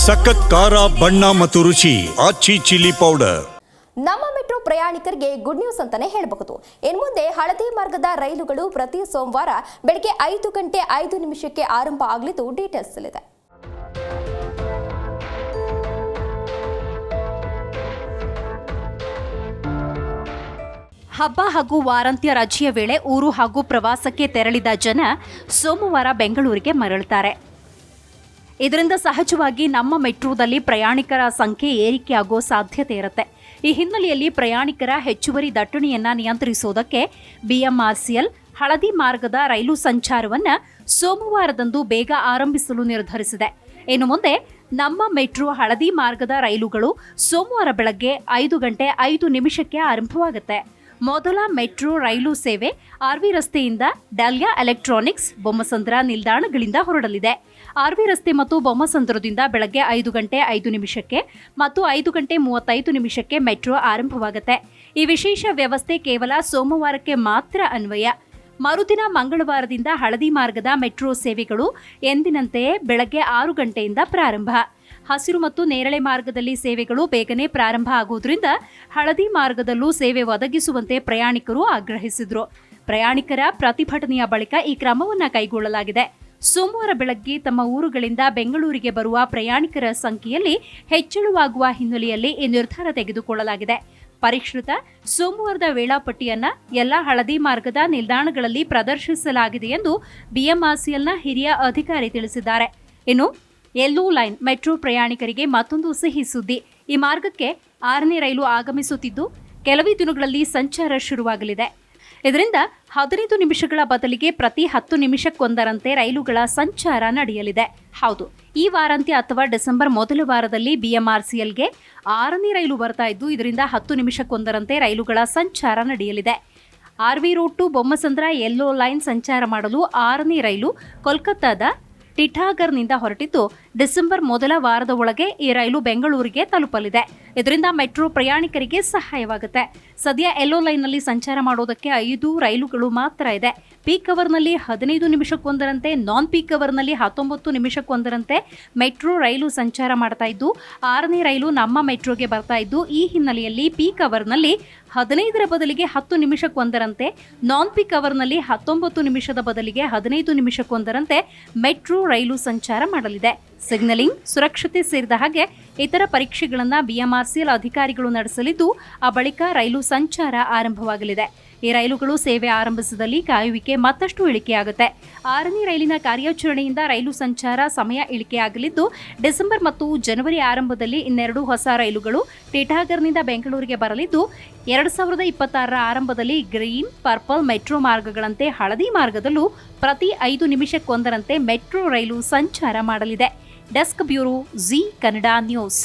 ಸಖತ್ ಖಾರ ಬಣ್ಣ ಮತ್ತು ರುಚಿ ಆಚಿ ಚಿಲ್ಲಿ ಪೌಡರ್. ನಮ್ಮ ಮೆಟ್ರೋ ಪ್ರಯಾಣಿಕರಿಗೆ ಗುಡ್ ನ್ಯೂಸ್ ಅಂತಾನೆ ಹೇಳಬಹುದು. ಇನ್ನು ಮುಂದೆ ಹಳದಿ ಮಾರ್ಗದ ರೈಲುಗಳು ಪ್ರತಿ ಸೋಮವಾರ ಬೆಳಗ್ಗೆ 5:05 ಆರಂಭ ಆಗಲಿದ್ದು ಡೀಟೇಲ್ಸ್ ಇಲ್ಲಿದೆ. ಹಬ್ಬ ಹಾಗೂ ವಾರಾಂತ್ಯ ರಜೆಯ ವೇಳೆ ಊರು ಹಾಗೂ ಪ್ರವಾಸಕ್ಕೆ ತೆರಳಿದ ಜನ ಸೋಮವಾರ ಬೆಂಗಳೂರಿಗೆ ಮರಳುತ್ತಾರೆ. ಇದರಿಂದ ಸಹಜವಾಗಿ ನಮ್ಮ ಮೆಟ್ರೋದಲ್ಲಿ ಪ್ರಯಾಣಿಕರ ಸಂಖ್ಯೆ ಏರಿಕೆಯಾಗುವ ಸಾಧ್ಯತೆ ಇರುತ್ತೆ. ಈ ಹಿನ್ನೆಲೆಯಲ್ಲಿ ಪ್ರಯಾಣಿಕರ ಹೆಚ್ಚುವರಿ ದಟ್ಟಣೆಯನ್ನು ನಿಯಂತ್ರಿಸುವುದಕ್ಕೆ ಬಿಎಂಆರ್ಸಿಎಲ್ ಹಳದಿ ಮಾರ್ಗದ ರೈಲು ಸಂಚಾರವನ್ನು ಸೋಮವಾರದಂದು ಬೇಗ ಆರಂಭಿಸಲು ನಿರ್ಧರಿಸಿದೆ. ಇನ್ನು ಮುಂದೆ ನಮ್ಮ ಮೆಟ್ರೋ ಹಳದಿ ಮಾರ್ಗದ ರೈಲುಗಳು ಸೋಮವಾರ ಬೆಳಗ್ಗೆ 5:05 ಆರಂಭವಾಗುತ್ತೆ. ಮೊದಲ ಮೆಟ್ರೋ ರೈಲು ಸೇವೆ ಆರ್ವಿ ರಸ್ತೆಯಿಂದ ಡಾಲ್ಯಾ ಎಲೆಕ್ಟ್ರಾನಿಕ್ಸ್ ಬೊಮ್ಮಸಂದ್ರ ನಿಲ್ದಾಣಗಳಿಂದ ಹೊರಡಲಿದೆ. ಆರ್ವಿ ರಸ್ತೆ ಮತ್ತು ಬೊಮ್ಮಸಂದ್ರದಿಂದ ಬೆಳಗ್ಗೆ 5:05 ಮತ್ತು 5:35 ಮೆಟ್ರೋ ಆರಂಭವಾಗುತ್ತೆ. ಈ ವಿಶೇಷ ವ್ಯವಸ್ಥೆ ಕೇವಲ ಸೋಮವಾರಕ್ಕೆ ಮಾತ್ರ ಅನ್ವಯ. ಮರುದಿನ ಮಂಗಳವಾರದಿಂದ ಹಳದಿ ಮಾರ್ಗದ ಮೆಟ್ರೋ ಸೇವೆಗಳು ಎಂದಿನಂತೆಯೇ ಬೆಳಗ್ಗೆ 6 ಗಂಟೆಯಿಂದ ಪ್ರಾರಂಭ. ಹಸಿರು ಮತ್ತು ನೇರಳೆ ಮಾರ್ಗದಲ್ಲಿ ಸೇವೆಗಳು ಬೇಗನೆ ಪ್ರಾರಂಭ ಆಗುವುದರಿಂದ ಹಳದಿ ಮಾರ್ಗದಲ್ಲೂ ಸೇವೆ ಒದಗಿಸುವಂತೆ ಪ್ರಯಾಣಿಕರು ಆಗ್ರಹಿಸಿದರು. ಪ್ರಯಾಣಿಕರ ಪ್ರತಿಭಟನೆಯ ಬಳಿಕ ಈ ಕ್ರಮವನ್ನು ಕೈಗೊಳ್ಳಲಾಗಿದೆ. ಸೋಮವಾರ ಬೆಳಗ್ಗೆ ತಮ್ಮ ಊರುಗಳಿಂದ ಬೆಂಗಳೂರಿಗೆ ಬರುವ ಪ್ರಯಾಣಿಕರ ಸಂಖ್ಯೆಯಲ್ಲಿ ಹೆಚ್ಚಳವಾಗುವ ಹಿನ್ನೆಲೆಯಲ್ಲಿ ಈ ನಿರ್ಧಾರ ತೆಗೆದುಕೊಳ್ಳಲಾಗಿದೆ. ಪರಿಷ್ಕೃತ ಸೋಮವಾರದ ವೇಳಾಪಟ್ಟಿಯನ್ನು ಎಲ್ಲ ಹಳದಿ ಮಾರ್ಗದ ನಿಲ್ದಾಣಗಳಲ್ಲಿ ಪ್ರದರ್ಶಿಸಲಾಗಿದೆ ಎಂದು ಬಿಎಂಆರ್ಸಿಎಲ್ನ ಹಿರಿಯ ಅಧಿಕಾರಿ ತಿಳಿಸಿದ್ದಾರೆ. ಇನ್ನು ಯೆಲ್ಲೋ ಲೈನ್ ಮೆಟ್ರೋ ಪ್ರಯಾಣಿಕರಿಗೆ ಮತ್ತೊಂದು ಸಿಹಿ ಸುದ್ದಿ. ಈ ಮಾರ್ಗಕ್ಕೆ 6ನೇ ರೈಲು ಆಗಮಿಸುತ್ತಿದ್ದು ಕೆಲವೇ ದಿನಗಳಲ್ಲಿ ಸಂಚಾರ ಶುರುವಾಗಲಿದೆ. ಇದರಿಂದ 15 ನಿಮಿಷಗಳ ಬದಲಿಗೆ ಪ್ರತಿ 10 ನಿಮಿಷಕ್ಕೊಂದರಂತೆ ರೈಲುಗಳ ಸಂಚಾರ ನಡೆಯಲಿದೆ. ಹೌದು, ಈ ವಾರಾಂತ್ಯ ಅಥವಾ ಡಿಸೆಂಬರ್ ಮೊದಲ ವಾರದಲ್ಲಿ ಬಿಎಂಆರ್ಸಿಎಲ್ಗೆ 6ನೇ ರೈಲು ಬರ್ತಾ ಇದ್ದು ಇದರಿಂದ 10 ನಿಮಿಷಕ್ಕೊಂದರಂತೆ ರೈಲುಗಳ ಸಂಚಾರ ನಡೆಯಲಿದೆ. RV route to Bommasandra yellow line ಸಂಚಾರ ಮಾಡಲು 6ನೇ ರೈಲು ಕೋಲ್ಕತ್ತಾದ ಟಿಟಾಗರ್ನಿಂದ ಹೊರಟಿದ್ದು ಡಿಸೆಂಬರ್ ಮೊದಲ ವಾರದ ಒಳಗೆ ಈ ರೈಲು ಬೆಂಗಳೂರಿಗೆ ತಲುಪಲಿದೆ. ಇದರಿಂದ ಮೆಟ್ರೋ ಪ್ರಯಾಣಿಕರಿಗೆ ಸಹಾಯವಾಗುತ್ತೆ. ಸದ್ಯ ಯೆಲ್ಲೋ ಲೈನ್ನಲ್ಲಿ ಸಂಚಾರ ಮಾಡೋದಕ್ಕೆ 5 ರೈಲುಗಳು ಮಾತ್ರ ಇದೆ. ಪೀಕ್ ಅವರ್ನಲ್ಲಿ 15 ನಿಮಿಷಕ್ಕೊಂದರಂತೆ, ನಾನ್ ಪೀಕ್ ಅವರ್ನಲ್ಲಿ 19 ನಿಮಿಷಕ್ಕೊಂದರಂತೆ ಮೆಟ್ರೋ ರೈಲು ಸಂಚಾರ ಮಾಡ್ತಾ ಇದ್ದು 6ನೇ ರೈಲು ನಮ್ಮ ಮೆಟ್ರೋಗೆ ಬರ್ತಾ ಇದ್ದು ಈ ಹಿನ್ನೆಲೆಯಲ್ಲಿ ಪೀಕ್ ಅವರ್ನಲ್ಲಿ 15ರ ಬದಲಿಗೆ 10 ನಿಮಿಷಕ್ಕೊಂದರಂತೆ, ನಾನ್ ಪೀಕ್ ಅವರ್ನಲ್ಲಿ 19 ನಿಮಿಷದ ಬದಲಿಗೆ 15 ನಿಮಿಷಕ್ಕೊಂದರಂತೆ ಮೆಟ್ರೋ ರೈಲು ಸಂಚಾರ ಮಾಡಲಿದೆ. ಸಿಗ್ನಲಿಂಗ್, ಸುರಕ್ಷತೆ ಸೇರಿದ ಹಾಗೆ ಇತರ ಪರೀಕ್ಷೆಗಳನ್ನು ಬಿಎಂಆರ್ಸಿಎಲ್ ಅಧಿಕಾರಿಗಳು ನಡೆಸಲಿದ್ದು ಆ ಬಳಿಕ ರೈಲು ಸಂಚಾರ ಆರಂಭವಾಗಲಿದೆ. ಈ ರೈಲುಗಳು ಸೇವೆ ಆರಂಭಿಸಿದಲ್ಲಿ ಕಾಯುವಿಕೆ ಮತ್ತಷ್ಟು ಇಳಿಕೆಯಾಗುತ್ತೆ. 6ನೇ ರೈಲಿನ ಕಾರ್ಯಾಚರಣೆಯಿಂದ ರೈಲು ಸಂಚಾರ ಸಮಯ ಇಳಿಕೆಯಾಗಲಿದ್ದು ಡಿಸೆಂಬರ್ ಮತ್ತು ಜನವರಿ ಆರಂಭದಲ್ಲಿ ಇನ್ನೆರಡು ಹೊಸ ರೈಲುಗಳು ಟಿಟಾಗರ್ನಿಂದ ಬೆಂಗಳೂರಿಗೆ ಬರಲಿದ್ದು 2026ರ ಆರಂಭದಲ್ಲಿ ಗ್ರೀನ್, ಪರ್ಪಲ್ ಮೆಟ್ರೋ ಮಾರ್ಗಗಳಂತೆ ಹಳದಿ ಮಾರ್ಗದಲ್ಲೂ ಪ್ರತಿ 5 ನಿಮಿಷಕ್ಕೊಂದರಂತೆ ಮೆಟ್ರೋ ರೈಲು ಸಂಚಾರ ಮಾಡಲಿದೆ. Desk bureau, G Kannada news.